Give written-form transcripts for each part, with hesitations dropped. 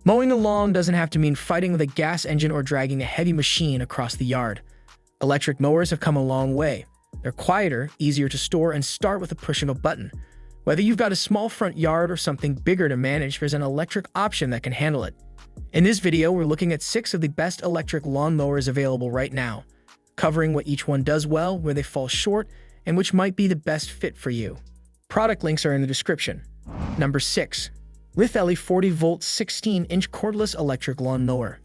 Mowing the lawn doesn't have to mean fighting with a gas engine or dragging a heavy machine across the yard. Electric mowers have come a long way. They're quieter, easier to store, and start with the push of a button. Whether you've got a small front yard or something bigger to manage, there's an electric option that can handle it. In this video, we're looking at 6 of the best electric lawn mowers available right now, covering what each one does well, where they fall short, and which might be the best fit for you. Product links are in the description. Number 6. Lithelli 40-volt 16-inch Cordless Electric Lawn Mower.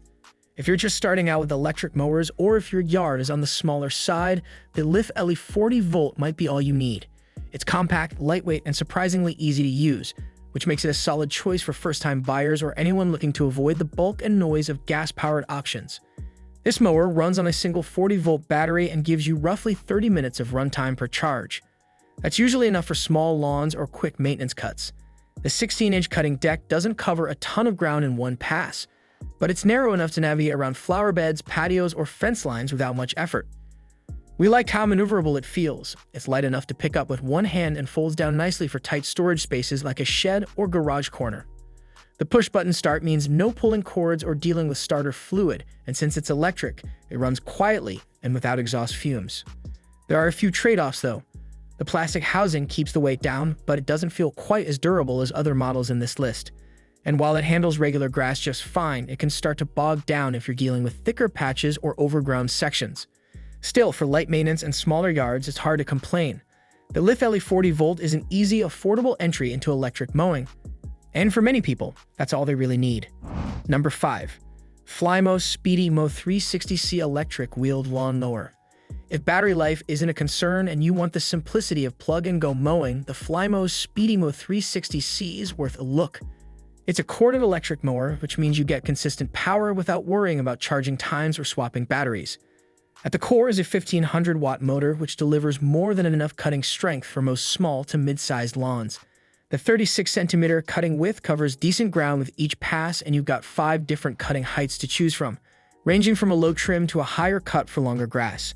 If you're just starting out with electric mowers, or if your yard is on the smaller side, the Lithelli 40-volt might be all you need. It's compact, lightweight, and surprisingly easy to use, which makes it a solid choice for first-time buyers or anyone looking to avoid the bulk and noise of gas-powered options. This mower runs on a single 40-volt battery and gives you roughly 30 minutes of runtime per charge. That's usually enough for small lawns or quick maintenance cuts. The 16-inch cutting deck doesn't cover a ton of ground in one pass, but it's narrow enough to navigate around flower beds, patios, or fence lines without much effort. We like how maneuverable it feels. It's light enough to pick up with one hand and folds down nicely for tight storage spaces like a shed or garage corner. The push-button start means no pulling cords or dealing with starter fluid, and since it's electric, it runs quietly and without exhaust fumes. There are a few trade-offs though. The plastic housing keeps the weight down, but it doesn't feel quite as durable as other models in this list. And while it handles regular grass just fine, it can start to bog down if you're dealing with thicker patches or overgrown sections. Still, for light maintenance and smaller yards, it's hard to complain. The Lithelli 40-volt is an easy, affordable entry into electric mowing. And for many people, that's all they really need. Number 5. Flymo Speedi-Mo 360C Electric Wheeled Lawn Mower. If battery life isn't a concern and you want the simplicity of plug-and-go mowing, the Flymo Speedi-Mo 360C is worth a look. It's a corded electric mower, which means you get consistent power without worrying about charging times or swapping batteries. At the core is a 1500-watt motor, which delivers more than enough cutting strength for most small to mid-sized lawns. The 36-centimeter cutting width covers decent ground with each pass, and you've got 5 different cutting heights to choose from, ranging from a low trim to a higher cut for longer grass.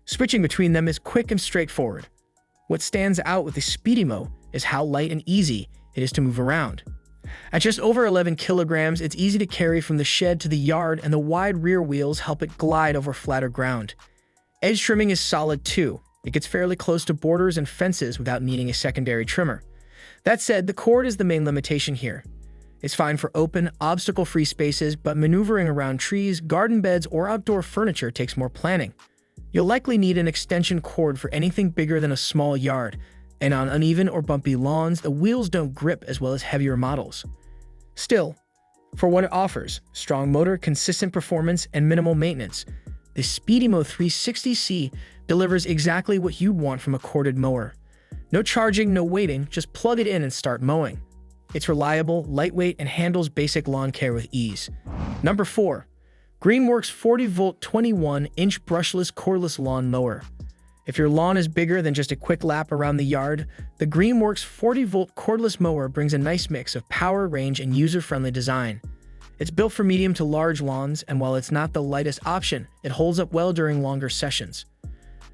Switching between them is quick and straightforward. What stands out with the Speedi-Mo is how light and easy it is to move around. At just over 11 kilograms, it's easy to carry from the shed to the yard, and the wide rear wheels help it glide over flatter ground. Edge trimming is solid too. It gets fairly close to borders and fences without needing a secondary trimmer. That said, the cord is the main limitation here. It's fine for open, obstacle-free spaces, but maneuvering around trees, garden beds, or outdoor furniture takes more planning. You'll likely need an extension cord for anything bigger than a small yard, and on uneven or bumpy lawns, the wheels don't grip as well as heavier models. Still, for what it offers, strong motor, consistent performance, and minimal maintenance, the Speedi-Mo 360C delivers exactly what you want from a corded mower. No charging, no waiting, just plug it in and start mowing. It's reliable, lightweight, and handles basic lawn care with ease. Number 4. Greenworks 40-volt 21-inch Brushless Cordless Lawn Mower. If your lawn is bigger than just a quick lap around the yard, the Greenworks 40-volt cordless mower brings a nice mix of power, range, and user-friendly design. It's built for medium to large lawns, and while it's not the lightest option, it holds up well during longer sessions.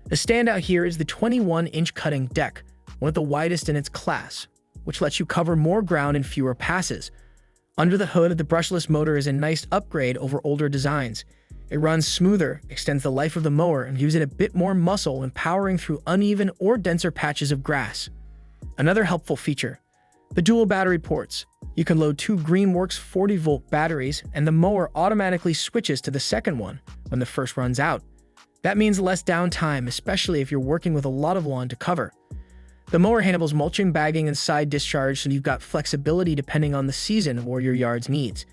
The standout here is the 21-inch cutting deck, one of the widest in its class, which lets you cover more ground in fewer passes. Under the hood, the brushless motor is a nice upgrade over older designs. It runs smoother, extends the life of the mower, and gives it a bit more muscle when powering through uneven or denser patches of grass. Another helpful feature: the dual battery ports. You can load 2 Greenworks 40-volt batteries, and the mower automatically switches to the second one when the first runs out. That means less downtime, especially if you're working with a lot of lawn to cover. The mower handles mulching, bagging, and side discharge, so you've got flexibility depending on the season or your yard's needs.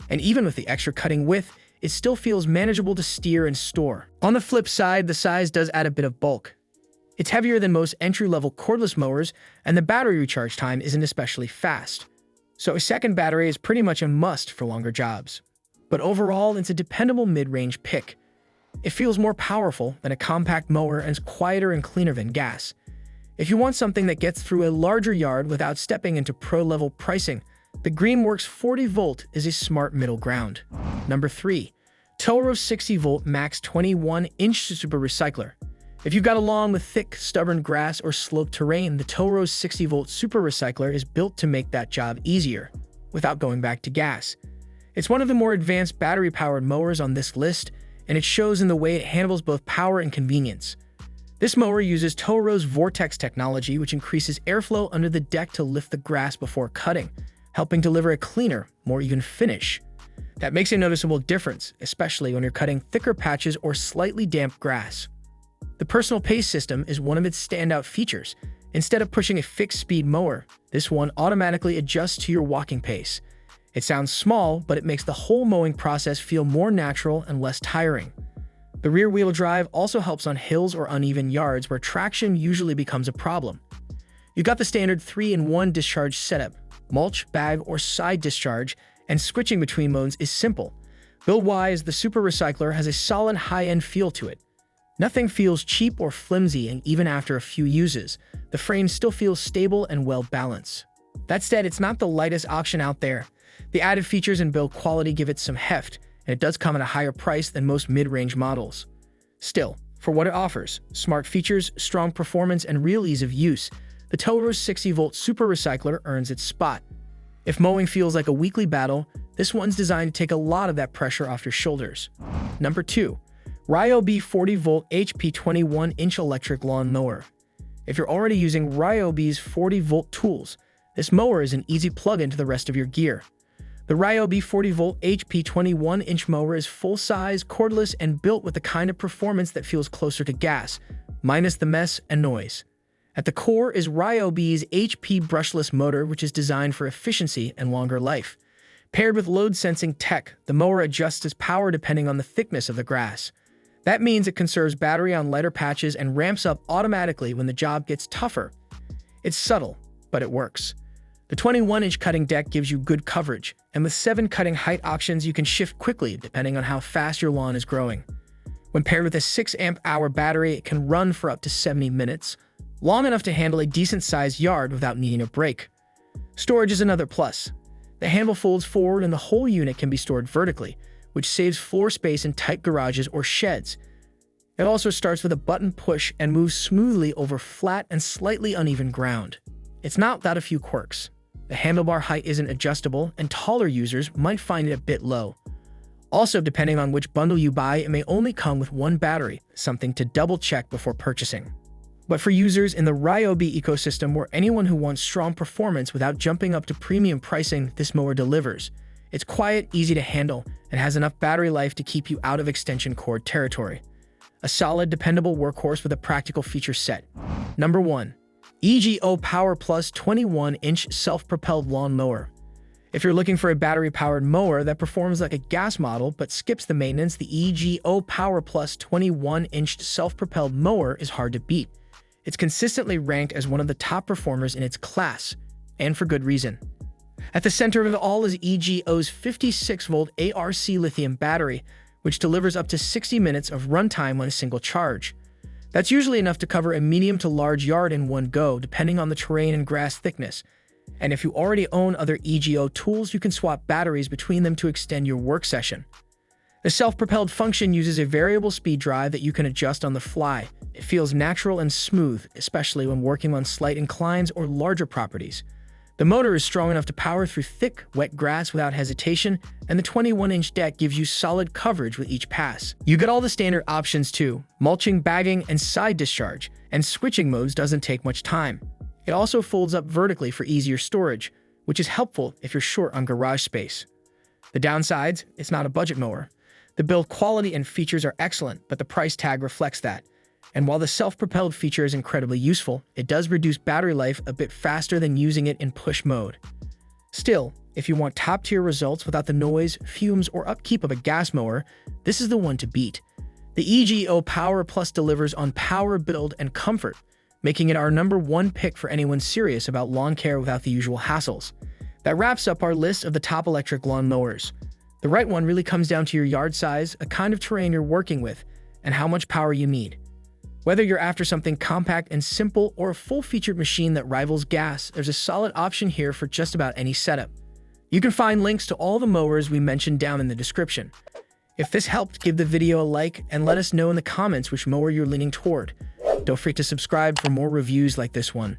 And even with the extra cutting width, it still feels manageable to steer and store. On the flip side, the size does add a bit of bulk. It's heavier than most entry-level cordless mowers, and the battery recharge time isn't especially fast. So a second battery is pretty much a must for longer jobs. But overall, it's a dependable mid-range pick. It feels more powerful than a compact mower and is quieter and cleaner than gas. If you want something that gets through a larger yard without stepping into pro-level pricing, the Greenworks 40-volt is a smart middle ground. Number 3. Toro 60-volt max 21-inch super recycler. If you've got a lawn with thick, stubborn grass or sloped terrain, the Toro's 60-volt super recycler is built to make that job easier, without going back to gas. It's one of the more advanced battery-powered mowers on this list, and it shows in the way it handles both power and convenience. This mower uses Toro's Vortex technology, which increases airflow under the deck to lift the grass before cutting, helping deliver a cleaner, more even finish. That makes a noticeable difference, especially when you're cutting thicker patches or slightly damp grass. The personal pace system is one of its standout features. Instead of pushing a fixed speed mower, this one automatically adjusts to your walking pace. It sounds small, but it makes the whole mowing process feel more natural and less tiring. The rear-wheel drive also helps on hills or uneven yards where traction usually becomes a problem. You got the standard 3-in-1 discharge setup, mulch, bag, or side discharge, and switching between modes is simple. Build-wise, the Super Recycler has a solid high-end feel to it. Nothing feels cheap or flimsy, and even after a few uses, the frame still feels stable and well-balanced. That said, it's not the lightest option out there. The added features and build quality give it some heft, and it does come at a higher price than most mid-range models. Still, for what it offers, smart features, strong performance, and real ease of use, the Toro's 60-volt Super Recycler earns its spot. If mowing feels like a weekly battle, this one's designed to take a lot of that pressure off your shoulders. Number 2. Ryobi 40-volt HP 21-inch Electric Lawn Mower. If you're already using Ryobi's 40-volt tools, this mower is an easy plug-in to the rest of your gear. The Ryobi 40-volt HP 21-inch mower is full-size, cordless, and built with the kind of performance that feels closer to gas, minus the mess and noise. At the core is Ryobi's HP brushless motor, which is designed for efficiency and longer life. Paired with load-sensing tech, the mower adjusts its power depending on the thickness of the grass. That means it conserves battery on lighter patches and ramps up automatically when the job gets tougher. It's subtle, but it works. The 21-inch cutting deck gives you good coverage, and with 7 cutting height options, you can shift quickly depending on how fast your lawn is growing. When paired with a 6-amp-hour battery, it can run for up to 70 minutes, long enough to handle a decent-sized yard without needing a break. Storage is another plus. The handle folds forward and the whole unit can be stored vertically, which saves floor space in tight garages or sheds. It also starts with a button push and moves smoothly over flat and slightly uneven ground. It's not without a few quirks. The handlebar height isn't adjustable, and taller users might find it a bit low. Also, depending on which bundle you buy, it may only come with one battery, something to double-check before purchasing. But for users in the Ryobi ecosystem or anyone who wants strong performance without jumping up to premium pricing, this mower delivers. It's quiet, easy to handle, and has enough battery life to keep you out of extension cord territory. A solid, dependable workhorse with a practical feature set. Number 1. EGO Power Plus 21-inch Self-Propelled Lawn Mower. If you're looking for a battery-powered mower that performs like a gas model but skips the maintenance, the EGO Power Plus 21-inch Self-Propelled Mower is hard to beat. It's consistently ranked as one of the top performers in its class, and for good reason. At the center of it all is EGO's 56-volt ARC lithium battery, which delivers up to 60 minutes of runtime on a single charge. That's usually enough to cover a medium to large yard in one go, depending on the terrain and grass thickness. And if you already own other EGO tools, you can swap batteries between them to extend your work session. The self-propelled function uses a variable speed drive that you can adjust on the fly. It feels natural and smooth, especially when working on slight inclines or larger properties. The motor is strong enough to power through thick, wet grass without hesitation, and the 21-inch deck gives you solid coverage with each pass. You get all the standard options too: mulching, bagging, and side discharge, and switching modes doesn't take much time. It also folds up vertically for easier storage, which is helpful if you're short on garage space. The downsides: it's not a budget mower. The build quality and features are excellent, but the price tag reflects that. And while the self-propelled feature is incredibly useful, it does reduce battery life a bit faster than using it in push mode. Still, if you want top-tier results without the noise, fumes, or upkeep of a gas mower, this is the one to beat. The EGO Power Plus delivers on power, build, and comfort, making it our number 1 pick for anyone serious about lawn care without the usual hassles. That wraps up our list of the top electric lawn mowers. The right one really comes down to your yard size, a kind of terrain you're working with, and how much power you need. Whether you're after something compact and simple or a full-featured machine that rivals gas, there's a solid option here for just about any setup. You can find links to all the mowers we mentioned down in the description. If this helped, give the video a like and let us know in the comments which mower you're leaning toward. Don't forget to subscribe for more reviews like this one.